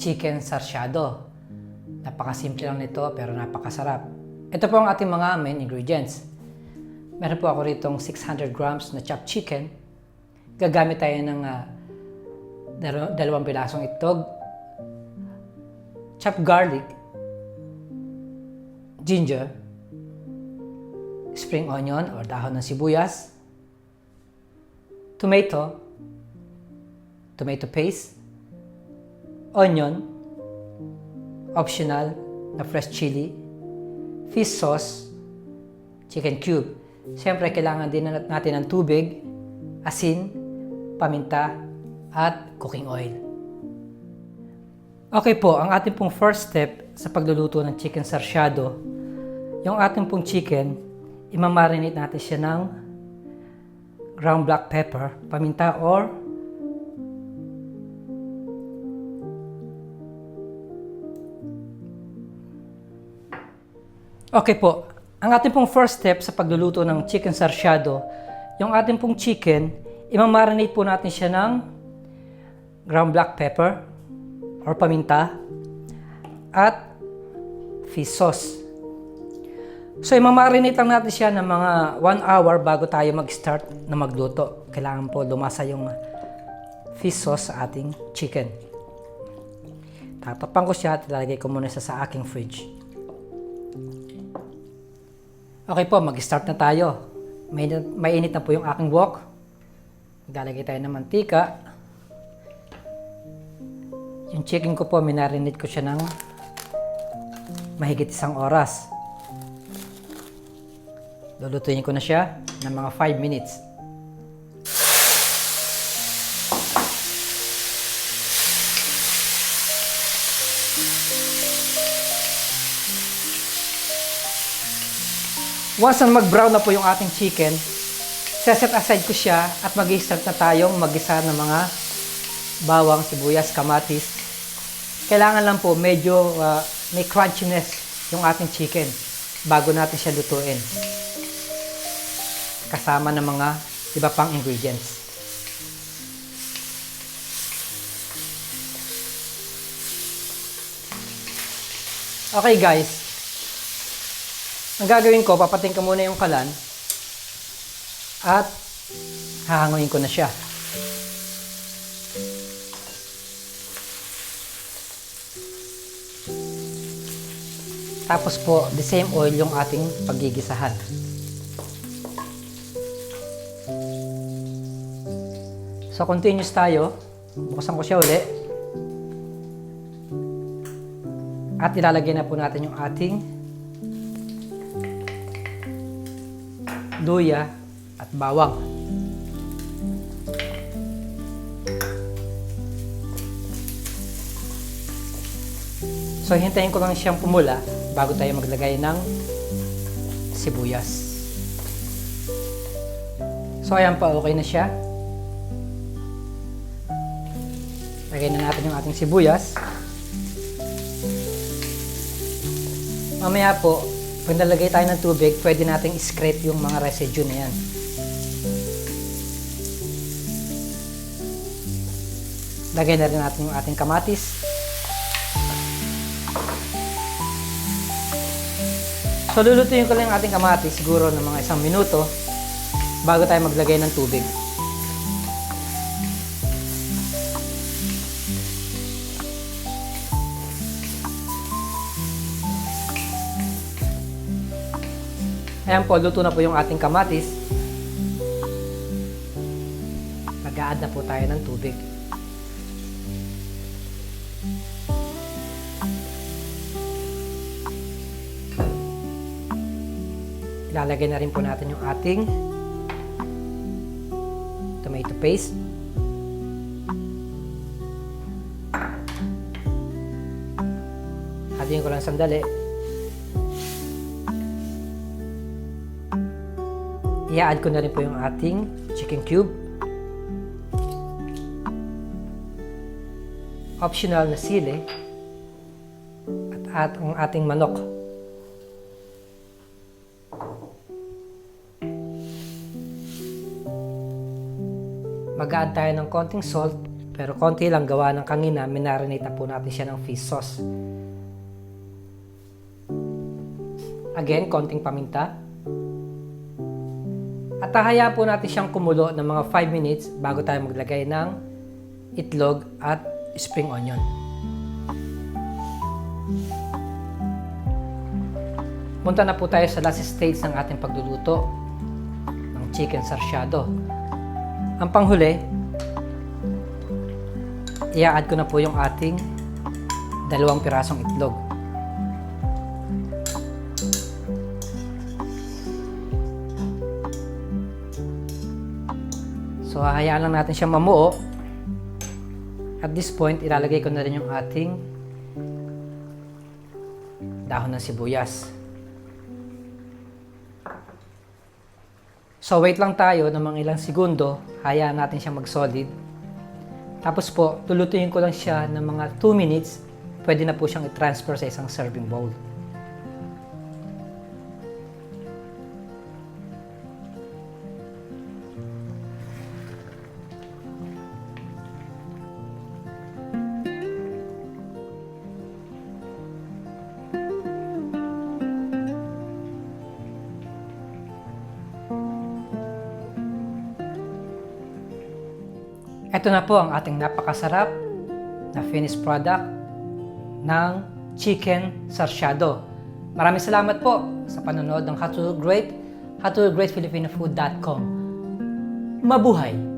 chicken sarsyado. Napakasimple lang nito pero napakasarap. Ito po ang ating mga main ingredients. Meron po ako rito 600 grams na chopped chicken. Gagamit tayo ng 2 pirasong itlog, chopped garlic, ginger, spring onion or dahon ng sibuyas, tomato paste, onion, optional na fresh chili, fish sauce, chicken cube. Siyempre, kailangan din natin ng tubig, asin, paminta, at cooking oil. Okay po, ang ating pong first step sa pagluluto ng chicken sarsyado, yung ating pong chicken, imamarinate natin siya ng ground black pepper, paminta, or okay po, ang ating pong first step sa pagluluto ng chicken sarsyado, yung ating pong chicken, imamarinate po natin siya ng ground black pepper or paminta at fish sauce. So, imamarinate lang natin siya ng mga 1 hour bago tayo mag-start na magluto. Kailangan po lumasa yung fish sauce sa ating chicken. Tatakpan ko siya at ilalagay ko muna sa aking fridge. Okay po, mag-start na tayo. Mainit na po yung aking wok. Maglalagay tayo ng mantika. Yung chicken ko po, minarinate ko siya ng mahigit 1 oras. Lulutuin ko na siya ng mga 5 minutes. Once na mag-brown na po yung ating chicken, set aside ko siya at mag-start na tayong mag-isa ng mga bawang, sibuyas, kamatis. Kailangan lang po medyo may crunchiness yung ating chicken bago natin siya lutuin. Kasama ng mga iba pang ingredients. Okay guys, ang gagawin ko, papating ko muna yung kalan at hahanguin ko na siya. Tapos po, the same oil yung ating paggigisahan. So, continuous tayo. Buksan ko siya uli. At ilalagay na po natin yung ating luya at bawang. So, hintayin ko lang siyang pumula bago tayo maglagay ng sibuyas. So, ayan pa, okay na siya. Lagay na natin yung ating sibuyas. Mamaya po, pag nalagay tayo ng tubig, pwede nating scrape yung mga residue na yan. Lagay na rin natin yung ating kamatis. So, lulutuin ko lang yung ating kamatis siguro ng mga 1 minuto bago tayo maglagay ng tubig. Ayan po, luto na po yung ating kamatis. Mag-a-add na po tayo ng tubig. Ilalagay na rin po natin yung ating tomato paste. Hatiin ko lang sandali. I-add ko na rin po yung ating chicken cube. Optional na sili. At ang ating manok. Mag-add tayo ng konting salt, Pero konti lang gawa ng kanina, minarinate na po natin siya ng fish sauce. Again, konting paminta. At hahayaan po natin siyang kumulo ng mga 5 minutes bago tayo maglagay ng itlog at spring onion. Punta na po tayo sa last stage ng ating pagluluto ng chicken sarsyado. Ang panghuli, i-add ko na po yung ating 2 pirasong itlog. So, hahayaan lang natin siyang mamuo. At this point, ilalagay ko na rin yung ating dahon ng sibuyas. So, wait lang tayo ng mga ilang segundo. Hayaan natin siyang mag-solid. Tapos po, lulutuin ko lang siya ng mga 2 minutes. Pwede na po siyang i-transfer sa isang serving bowl. Ito na po ang ating napakasarap na finished product ng chicken sarsyado. Maraming salamat po sa panonood ng howtogreatfilipinofood.com. Mabuhay!